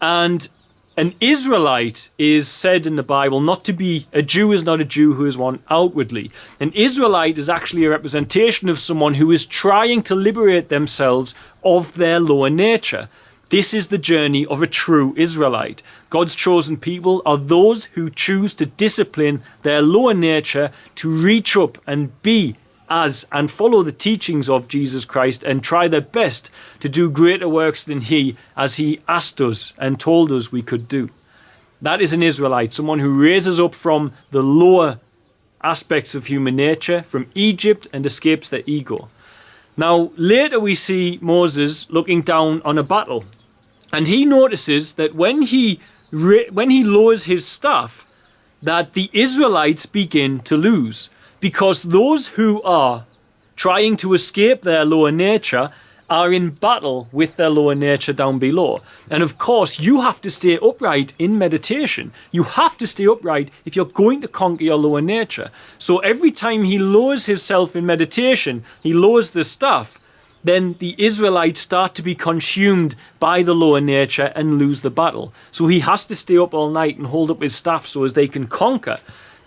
And an Israelite is said in the Bible not to be, a Jew is not a Jew who is one outwardly. An Israelite is actually a representation of someone who is trying to liberate themselves of their lower nature. This is the journey of a true Israelite. God's chosen people are those who choose to discipline their lower nature to reach up and be as and follow the teachings of Jesus Christ and try their best to do greater works than he, as he asked us and told us we could do. That is an Israelite, someone who raises up from the lower aspects of human nature, from Egypt, and escapes their ego. Now, later we see Moses looking down on a battle, and he notices that when he lowers his staff, that the Israelites begin to lose. Because those who are trying to escape their lower nature are in battle with their lower nature down below. And of course, you have to stay upright in meditation. You have to stay upright if you're going to conquer your lower nature. So every time he lowers himself in meditation, he lowers the staff, then the Israelites start to be consumed by the lower nature and lose the battle. So he has to stay up all night and hold up his staff so as they can conquer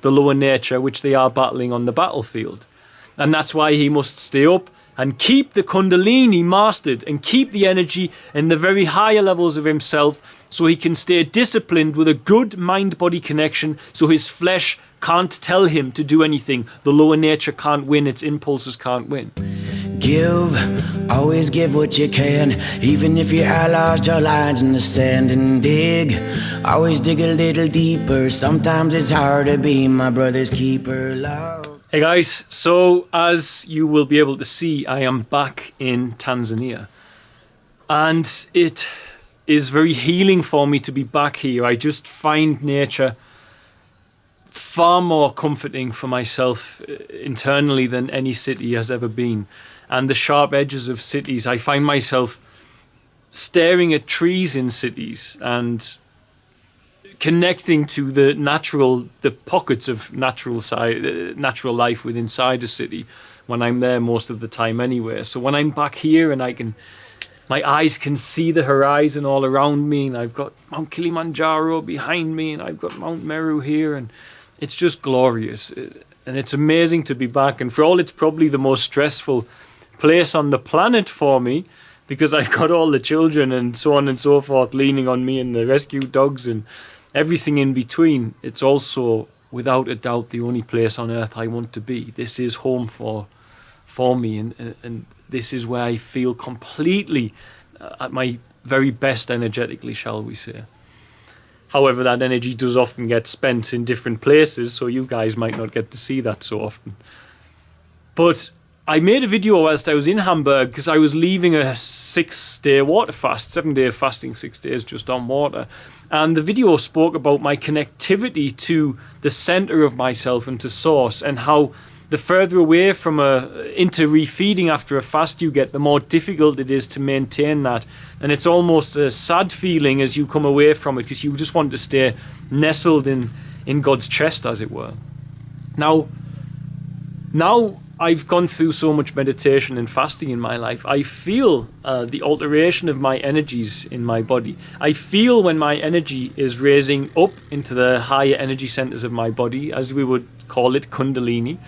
the lower nature which they are battling on the battlefield. And that's why he must stay up and keep the Kundalini mastered and keep the energy in the very higher levels of himself so he can stay disciplined with a good mind-body connection so his flesh can't tell him to do anything. The lower nature can't win, its impulses can't win. Give, always give what you can, even if you are lost your lines in the sand, and dig, always dig a little deeper. Sometimes it's hard to be my brother's keeper. Love. Hey guys, so as you will be able to see, I am back in Tanzania, and it is very healing for me to be back here. I just find nature far more comforting for myself internally than any city has ever been. And the sharp edges of cities, I find myself staring at trees in cities and connecting to the pockets of natural life within inside a city when I'm there most of the time anyway. So when I'm back here and my eyes can see the horizon all around me, and I've got Mount Kilimanjaro behind me, and I've got Mount Meru here, and it's just glorious. And it's amazing to be back. And for all it's probably the most stressful place on the planet for me, because I've got all the children and so on and so forth leaning on me, and the rescue dogs and everything in between, it's also without a doubt the only place on earth I want to be. This is home for me, and this is where I feel completely at my very best energetically, shall we say. However, that energy does often get spent in different places, so you guys might not get to see that so often. But I made a video whilst I was in Hamburg because I was leaving a 6-day water fast, 7-day fasting, 6 days just on water. And the video spoke about my connectivity to the center of myself and to source, and how the further away from into refeeding after a fast you get, the more difficult it is to maintain that. And it's almost a sad feeling as you come away from it, because you just want to stay nestled in God's chest, as it were. Now I've gone through so much meditation and fasting in my life, I feel the alteration of my energies in my body. I feel when my energy is raising up into the higher energy centers of my body, as we would call it, Kundalini.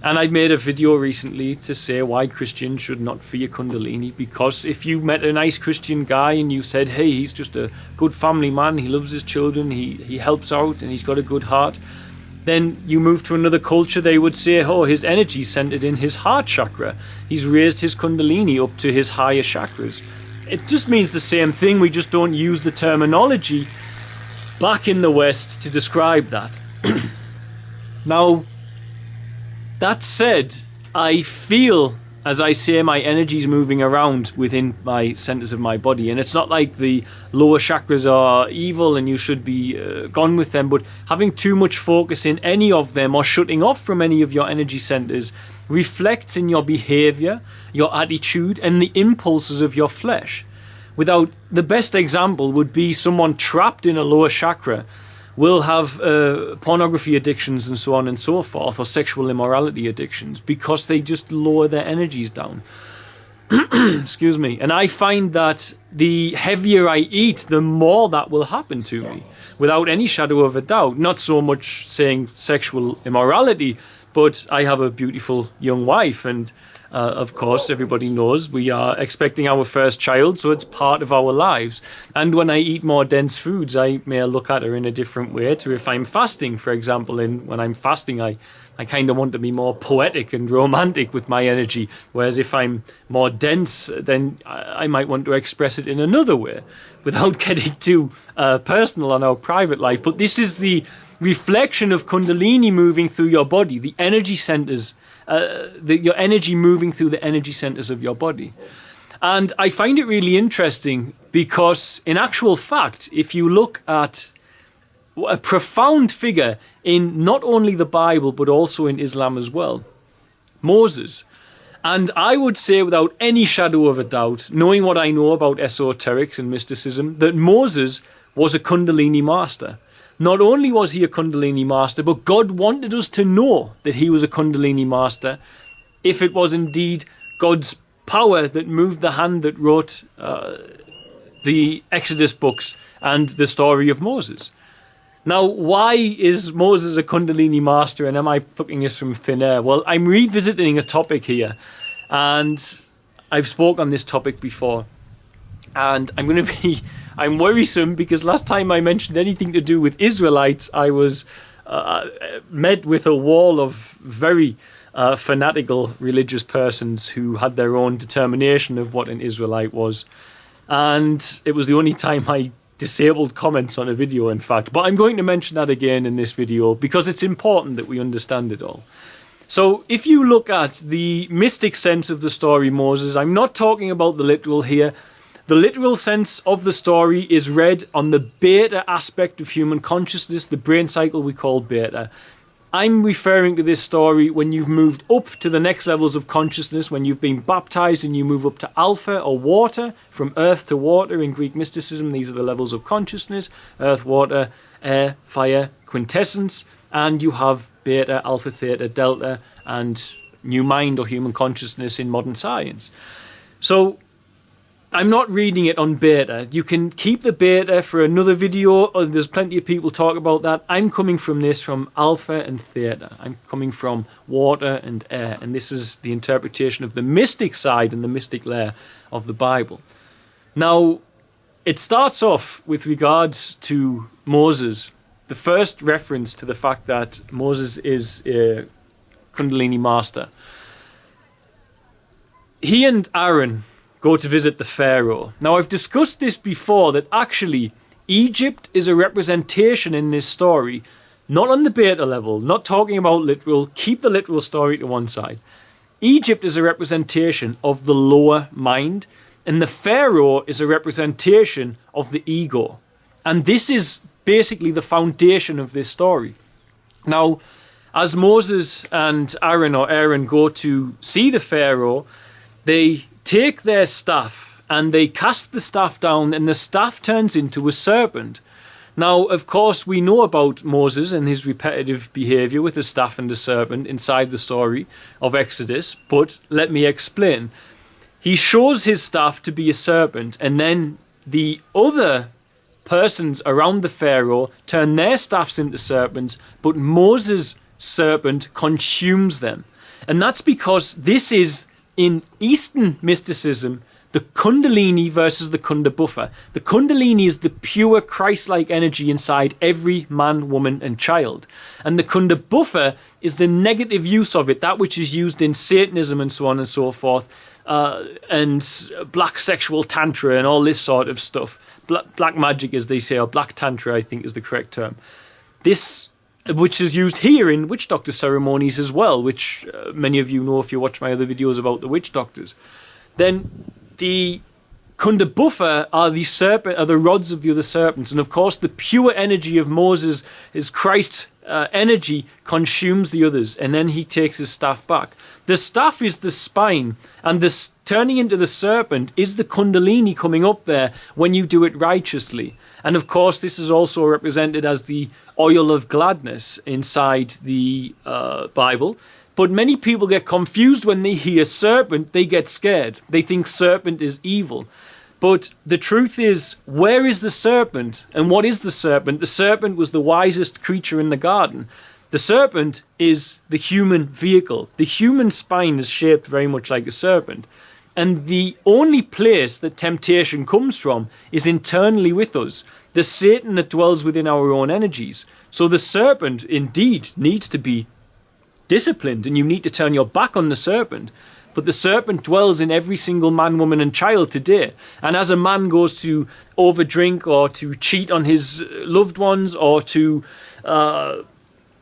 And I made a video recently to say why Christians should not fear Kundalini, because if you met a nice Christian guy and you said, hey, he's just a good family man, he loves his children, he helps out, and he's got a good heart, then you move to another culture, they would say, oh, his energy centered in his heart chakra. He's raised his Kundalini up to his higher chakras. It just means the same thing, we just don't use the terminology back in the West to describe that. Now, that said, I feel, as I say, my energy's moving around within my centers of my body. And it's not like the lower chakras are evil and you should be gone with them, but having too much focus in any of them or shutting off from any of your energy centers reflects in your behavior, your attitude, and the impulses of your flesh. The best example would be someone trapped in a lower chakra will have pornography addictions and so on and so forth, or sexual immorality addictions, because they just lower their energies down. Excuse me. And I find that the heavier I eat, the more that will happen to me, without any shadow of a doubt. Not so much saying sexual immorality, but I have a beautiful young wife, and of course, everybody knows we are expecting our first child, so it's part of our lives. And when I eat more dense foods, I may look at her in a different way to if I'm fasting, for example. And when I'm fasting, I kind of want to be more poetic and romantic with my energy, whereas if I'm more dense, then I might want to express it in another way, without getting too personal on our private life. But this is the reflection of Kundalini moving through your body, the energy centers, your energy moving through the energy centers of your body. And I find it really interesting because, in actual fact, if you look at a profound figure in not only the Bible but also in Islam as well, Moses. And I would say without any shadow of a doubt, knowing what I know about esoterics and mysticism, that Moses was a Kundalini master. Not only was he a Kundalini master, but God wanted us to know that he was a Kundalini master, if it was indeed God's power that moved the hand that wrote the Exodus books and the story of Moses. Now, why is Moses a Kundalini master, and am I plucking this from thin air? Well, I'm revisiting a topic here, and I've spoken on this topic before, and I'm worrisome because last time I mentioned anything to do with Israelites, I was met with a wall of very fanatical religious persons who had their own determination of what an Israelite was, and it was the only time I disabled comments on a video, in fact. But I'm going to mention that again in this video because it's important that we understand it all. So if you look at the mystic sense of the story Moses, I'm not talking about the literal here. The literal sense of the story is read on the beta aspect of human consciousness, the brain cycle we call beta. I'm referring to this story when you've moved up to the next levels of consciousness, when you've been baptized and you move up to alpha or water, from earth to water in Greek mysticism. These are the levels of consciousness: earth, water, air, fire, quintessence. And you have beta, alpha, theta, delta, and new mind or human consciousness in modern science. So I'm not reading it on beta. You can keep the beta for another video. There's plenty of people talk about that. I'm coming from this from alpha and theta. I'm coming from water and air. And this is the interpretation of the mystic side and the mystic layer of the Bible. Now, it starts off with regards to Moses. The first reference to the fact that Moses is a Kundalini master. He and Aaron go to visit the Pharaoh. Now, I've discussed this before, that actually Egypt is a representation in this story, not on the beta level, not talking about literal, keep the literal story to one side. Egypt is a representation of the lower mind, and the Pharaoh is a representation of the ego. And this is basically the foundation of this story. Now, as Moses and Aaron go to see the Pharaoh, they take their staff and they cast the staff down, and the staff turns into a serpent. Now, of course, we know about Moses and his repetitive behavior with the staff and the serpent inside the story of Exodus, but let me explain. He shows his staff to be a serpent, and then the other persons around the Pharaoh turn their staffs into serpents, but Moses' serpent consumes them. And that's because this is, in Eastern mysticism, the Kundalini versus the Condor Buffer. The Kundalini is the pure Christ-like energy inside every man, woman, and child. And the Condor Buffer is the negative use of it, that which is used in Satanism and so on and so forth, and black sexual tantra and all this sort of stuff. Black magic, as they say, or black tantra, I think is the correct term. This, which is used here in witch doctor ceremonies as well, which many of you know if you watch my other videos about the witch doctors. Then the Condor Buffer are the rods of the other serpents, and of course the pure energy of Moses, his Christ energy, consumes the others, and then he takes his staff back. The staff is the spine, and this turning into the serpent is the Kundalini coming up there when you do it righteously. And of course, this is also represented as the oil of gladness inside the Bible, But many people get confused when they hear serpent, they get scared. They think serpent is evil. But the truth is, where is the serpent? And what is the serpent? The serpent was the wisest creature in the garden. The serpent is the human vehicle. The human spine is shaped very much like a serpent. And the only place that temptation comes from is internally with us. The Satan that dwells within our own energies. So the serpent indeed needs to be disciplined, and you need to turn your back on the serpent. But the serpent dwells in every single man, woman and child today. And as a man goes to overdrink or to cheat on his loved ones or to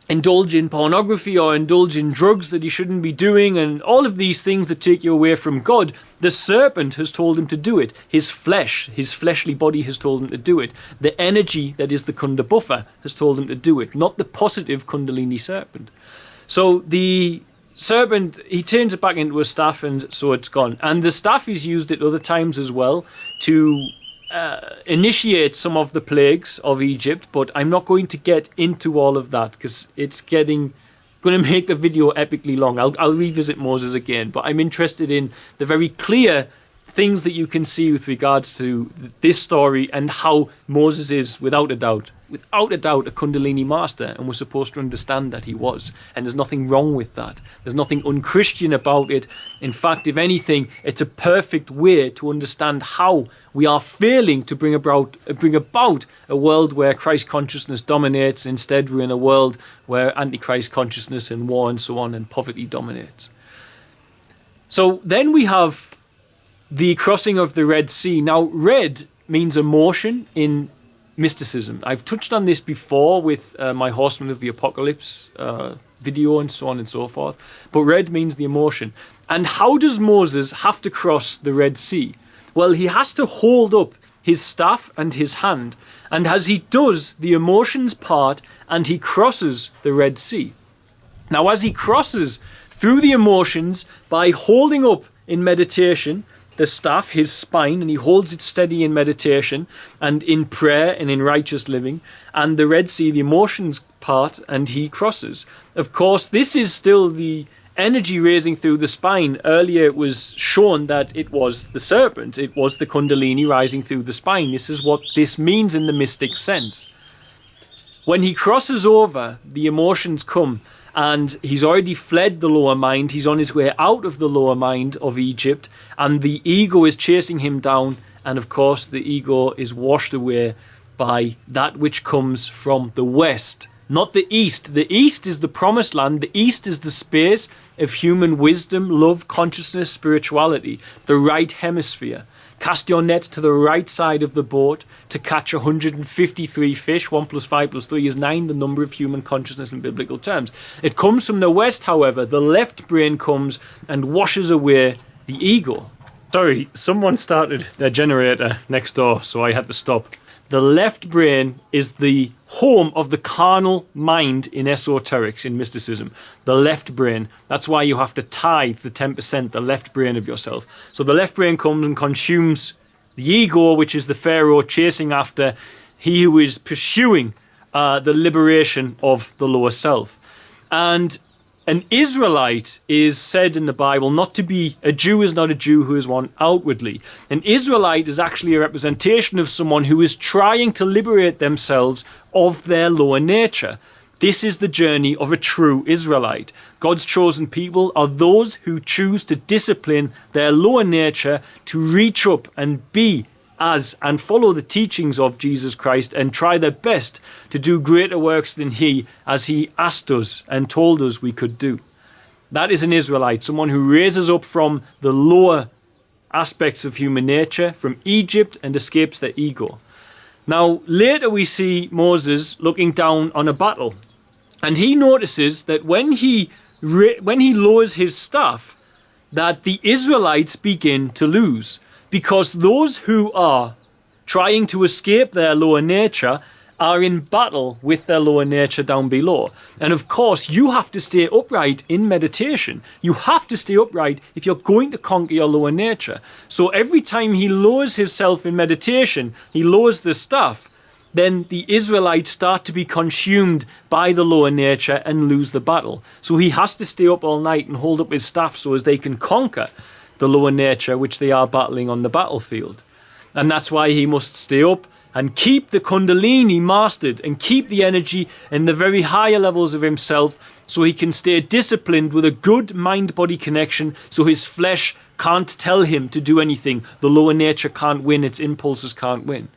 indulge in pornography or indulge in drugs that he shouldn't be doing, and all of these things that take you away from God, the serpent has told him to do it. His flesh, his fleshly body has told him to do it. The energy that is the Condor Buffer has told him to do it, not the positive Kundalini serpent. So the serpent, he turns it back into a staff, and so it's gone. And the staff is used at other times as well to initiate some of the plagues of Egypt, but I'm not going to get into all of that because it's going to make the video epically long. I'll revisit Moses again, but I'm interested in the very clear things that you can see with regards to this story and how Moses is, without a doubt, a Kundalini master, and we're supposed to understand that he was. And there's nothing wrong with that. There's nothing unchristian about it. In fact, if anything, it's a perfect way to understand how we are failing to bring about a world where Christ consciousness dominates. Instead, we're in a world where Antichrist consciousness and war and so on and poverty dominates. So then we have the crossing of the Red Sea. Now, red means emotion in mysticism. I've touched on this before with my Horsemen of the Apocalypse video and so on and so forth. But red means the emotion. And how does Moses have to cross the Red Sea? Well, he has to hold up his staff and his hand. And as he does, the emotions part and he crosses the Red Sea. Now, as he crosses through the emotions by holding up in meditation the staff, his spine, and he holds it steady in meditation and in prayer and in righteous living, and the Red Sea, the emotions part, and he crosses. Of course, this is still the energy raising through the spine. Earlier it was shown that it was the serpent, it was the Kundalini rising through the spine. This is what this means in the mystic sense. When he crosses over, the emotions come, and he's already fled the lower mind. He's on his way out of the lower mind of Egypt, and the ego is chasing him down, and of course the ego is washed away by that which comes from the west, not the east. The east is the promised land. The east is the space of human wisdom, love, consciousness, spirituality, the right hemisphere. Cast your net to the right side of the boat to catch 153 fish. 1 + 5 + 3 is 9, the number of human consciousness in biblical terms. It comes from the west, however. The left brain comes and washes away the ego. Sorry, someone started their generator next door, so I had to stop. The left brain is the home of the carnal mind in esoterics, in mysticism. The left brain. That's why you have to tithe the 10%, the left brain of yourself. So the left brain comes and consumes the ego, which is the Pharaoh chasing after he who is pursuing the liberation of the lower self. And an Israelite is said in the Bible not to be, a Jew is not a Jew who is one outwardly. An Israelite is actually a representation of someone who is trying to liberate themselves of their lower nature. This is the journey of a true Israelite. God's chosen people are those who choose to discipline their lower nature to reach up and be as and follow the teachings of Jesus Christ and try their best to do greater works than he, as he asked us and told us we could do. That is an Israelite, someone who raises up from the lower aspects of human nature, from Egypt, and escapes their ego. Now, later we see Moses looking down on a battle, and he notices that when he lowers his staff, that the Israelites begin to lose. Because those who are trying to escape their lower nature are in battle with their lower nature down below. And of course, you have to stay upright in meditation. You have to stay upright if you're going to conquer your lower nature. So every time he lowers himself in meditation, he lowers the staff, then the Israelites start to be consumed by the lower nature and lose the battle. So he has to stay up all night and hold up his staff so as they can conquer the lower nature which they are battling on the battlefield. And that's why he must stay up and keep the Kundalini mastered and keep the energy in the very higher levels of himself so he can stay disciplined with a good mind-body connection so his flesh can't tell him to do anything. The lower nature can't win, its impulses can't win.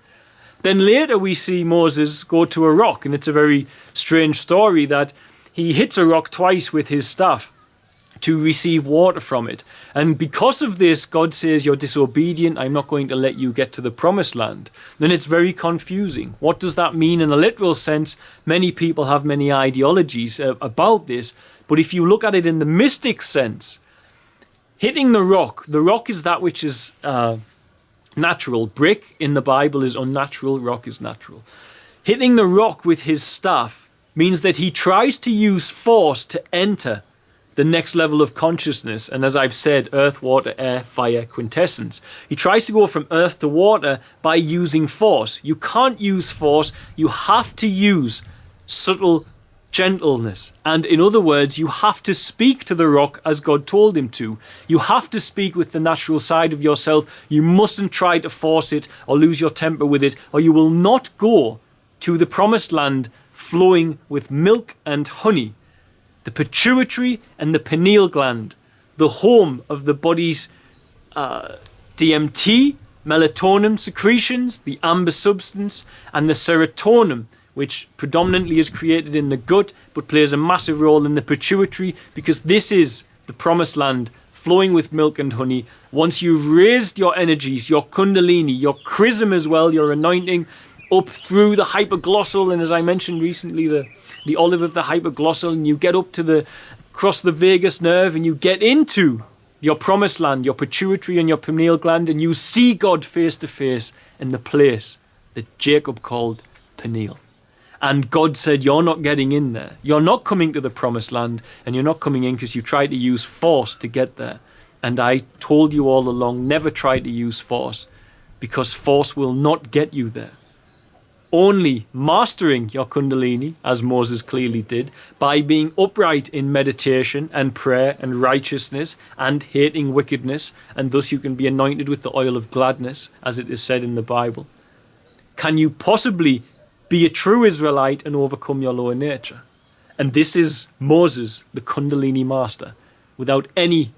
Then later we see Moses go to a rock, and it's a very strange story that he hits a rock twice with his staff to receive water from it. And because of this, God says, you're disobedient, I'm not going to let you get to the promised land. Then it's very confusing. What does that mean in a literal sense? Many people have many ideologies about this, but if you look at it in the mystic sense, hitting the rock is that which is natural. Brick in the Bible is unnatural, rock is natural. Hitting the rock with his staff means that he tries to use force to enter the next level of consciousness. And as I've said, earth, water, air, fire, quintessence. He tries to go from earth to water by using force. You can't use force. You have to use subtle gentleness. And in other words, you have to speak to the rock as God told him to. You have to speak with the natural side of yourself. You mustn't try to force it or lose your temper with it, or you will not go to the promised land flowing with milk and honey. The pituitary and the pineal gland, the home of the body's DMT, melatonin secretions, the amber substance, and the serotonin, which predominantly is created in the gut, but plays a massive role in the pituitary, because this is the promised land flowing with milk and honey. Once you've raised your energies, your kundalini, your chrism as well, your anointing, up through the hypoglossal, and as I mentioned recently, the olive of the hypoglossal, and you get up to cross the vagus nerve, and you get into your promised land, your pituitary and your pineal gland, and you see God face to face in the place that Jacob called Peniel. And God said, you're not getting in there. You're not coming to the promised land, and you're not coming in because you tried to use force to get there. And I told you all along, never try to use force, because force will not get you there. Only mastering your kundalini, as Moses clearly did, by being upright in meditation and prayer and righteousness and hating wickedness, and thus you can be anointed with the oil of gladness, as it is said in the Bible, can you possibly be a true Israelite and overcome your lower nature. And this is Moses, the kundalini master, without any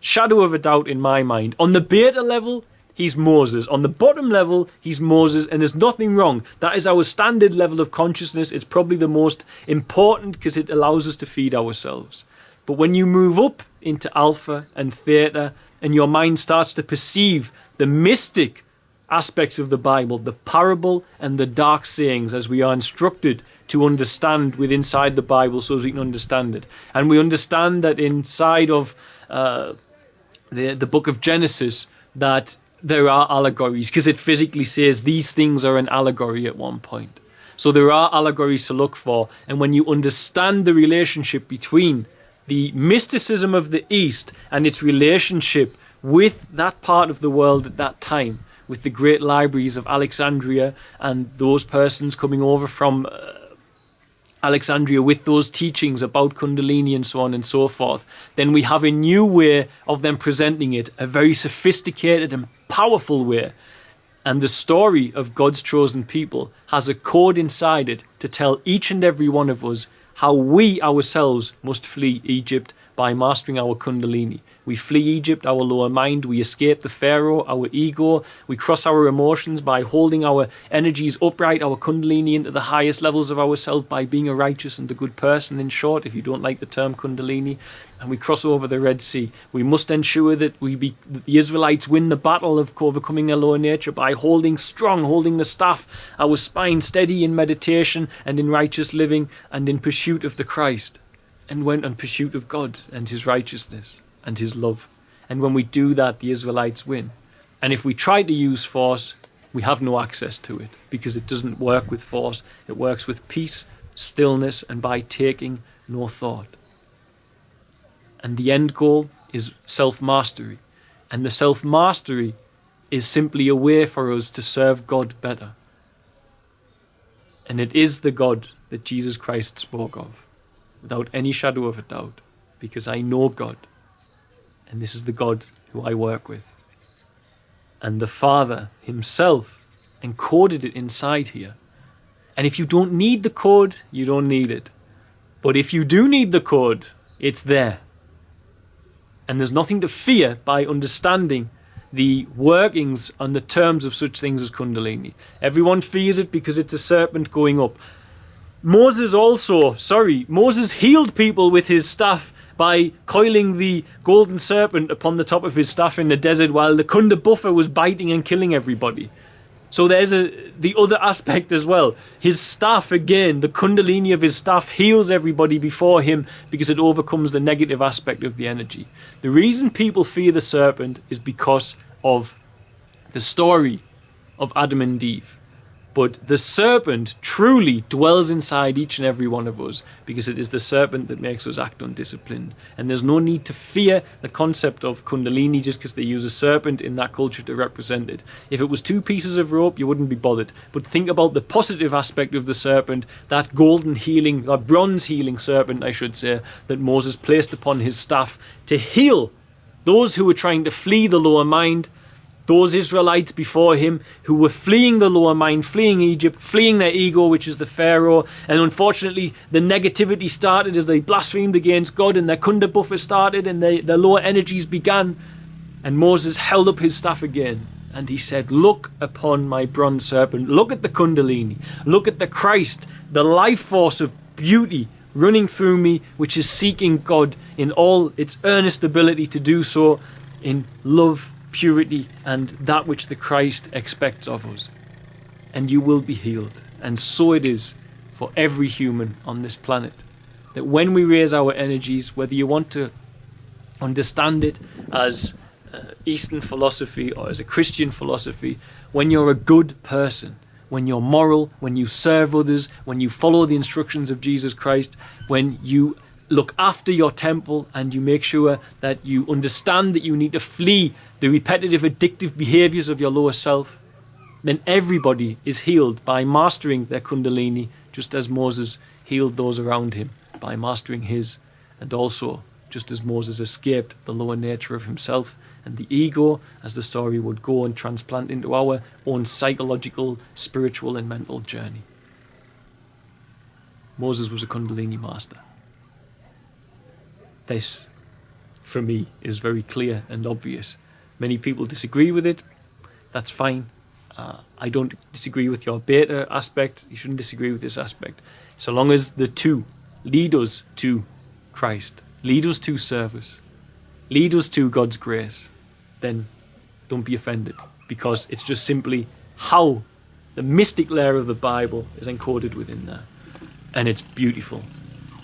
shadow of a doubt in my mind. On the beta level, he's Moses. On the bottom level, he's Moses, and there's nothing wrong. That is our standard level of consciousness. It's probably the most important because it allows us to feed ourselves. But when you move up into alpha and theta, and your mind starts to perceive the mystic aspects of the Bible, the parable and the dark sayings, as we are instructed to understand inside the Bible so as we can understand it. And we understand that inside of the book of Genesis that there are allegories, because it physically says these things are an allegory at one point. So there are allegories to look for. And when you understand the relationship between the mysticism of the East and its relationship with that part of the world at that time, with the great libraries of Alexandria and those persons coming over from Alexandria with those teachings about Kundalini and so on and so forth, then we have a new way of them presenting it, a very sophisticated and powerful way. And the story of God's chosen people has a code inside it to tell each and every one of us how we ourselves must flee Egypt by mastering our Kundalini. We flee Egypt, our lower mind. We escape the Pharaoh, our ego. We cross our emotions by holding our energies upright, our Kundalini into the highest levels of ourselves by being a righteous and a good person, in short, if you don't like the term Kundalini. And we cross over the Red Sea. We must ensure that that the Israelites win the battle of overcoming their lower nature by holding strong, holding the staff, our spine steady in meditation and in righteous living and in pursuit of the Christ, and went in pursuit of God and his righteousness and his love. And when we do that, the Israelites win. And if we try to use force, we have no access to it, because it doesn't work with force. It works with peace, stillness, and by taking no thought. And the end goal is self-mastery. And the self-mastery is simply a way for us to serve God better. And it is the God that Jesus Christ spoke of, without any shadow of a doubt, because I know God, and this is the God who I work with. And the Father himself encoded it inside here. And if you don't need the code, you don't need it. But if you do need the code, it's there. And there's nothing to fear by understanding the workings and the terms of such things as Kundalini. Everyone fears it because it's a serpent going up. Moses healed people with his staff by coiling the golden serpent upon the top of his staff in the desert while the Condor Buffer was biting and killing everybody. So there's the other aspect as well. His staff, again, the Kundalini of his staff heals everybody before him because it overcomes the negative aspect of the energy. The reason people fear the serpent is because of the story of Adam and Eve. But the serpent truly dwells inside each and every one of us because it is the serpent that makes us act undisciplined. And there's no need to fear the concept of Kundalini just because they use a serpent in that culture to represent it. If it was two pieces of rope, you wouldn't be bothered. But think about the positive aspect of the serpent, that golden healing, that bronze healing serpent, I should say, that Moses placed upon his staff to heal those who were trying to flee the lower mind, those Israelites before him who were fleeing the lower mind, fleeing Egypt, fleeing their ego, which is the Pharaoh. And unfortunately, the negativity started as they blasphemed against God, and their Condor Buffer started and their lower energies began. And Moses held up his staff again and he said, "Look upon my bronze serpent. Look at the Kundalini. Look at the Christ, the life force of beauty running through me, which is seeking God in all its earnest ability to do so in love, purity, and that which the Christ expects of us. And you will be healed." And so it is for every human on this planet. That when we raise our energies, whether you want to understand it as Eastern philosophy or as a Christian philosophy, when you're a good person, when you're moral, when you serve others, when you follow the instructions of Jesus Christ, when you look after your temple and you make sure that you understand that you need to flee the repetitive addictive behaviors of your lower self, then everybody is healed by mastering their Kundalini, just as Moses healed those around him by mastering his, and also just as Moses escaped the lower nature of himself and the ego, as the story would go and transplant into our own psychological, spiritual and mental journey. Moses was a Kundalini master. This, for me, is very clear and obvious. Many people disagree with it. That's fine. I don't disagree with your beta aspect. You shouldn't disagree with this aspect. So long as the two lead us to Christ, lead us to service, lead us to God's grace, then don't be offended, because it's just simply how the mystic layer of the Bible is encoded within there. And it's beautiful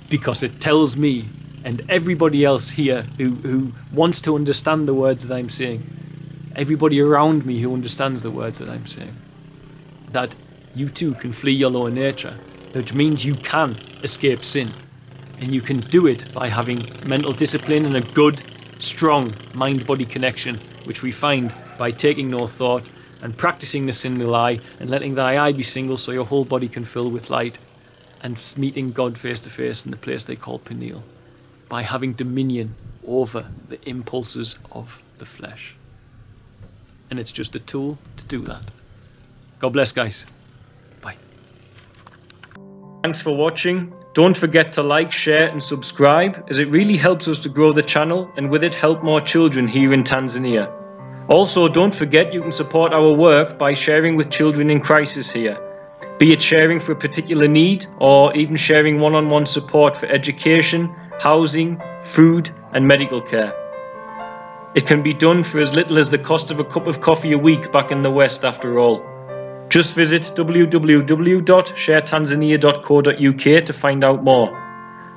because it tells me and everybody else here who wants to understand the words that I'm saying, everybody around me who understands the words that I'm saying, that you too can flee your lower nature, which means you can escape sin. And you can do it by having mental discipline and a good, strong mind-body connection, which we find by taking no thought and practicing the single eye and letting thy eye be single so your whole body can fill with light, and meeting God face to face in the place they call pineal, by having dominion over the impulses of the flesh. And it's just a tool to do that. God bless, guys. Bye. Thanks for watching. Don't forget to like, share and subscribe, as it really helps us to grow the channel and with it help more children here in Tanzania. Also, don't forget you can support our work by sharing with children in crisis here, be it sharing for a particular need or even sharing one-on-one support for education, housing, food and medical care. It can be done for as little as the cost of a cup of coffee a week back in the West after all. Just visit www.sharetanzania.co.uk to find out more.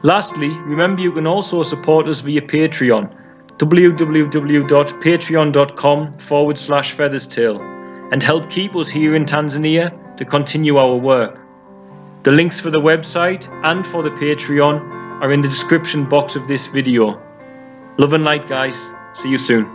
Lastly, remember you can also support us via Patreon, www.patreon.com/featherstail, and help keep us here in Tanzania to continue our work. The links for the website and for the Patreon are in the description box of this video. Love and light, guys. See you soon.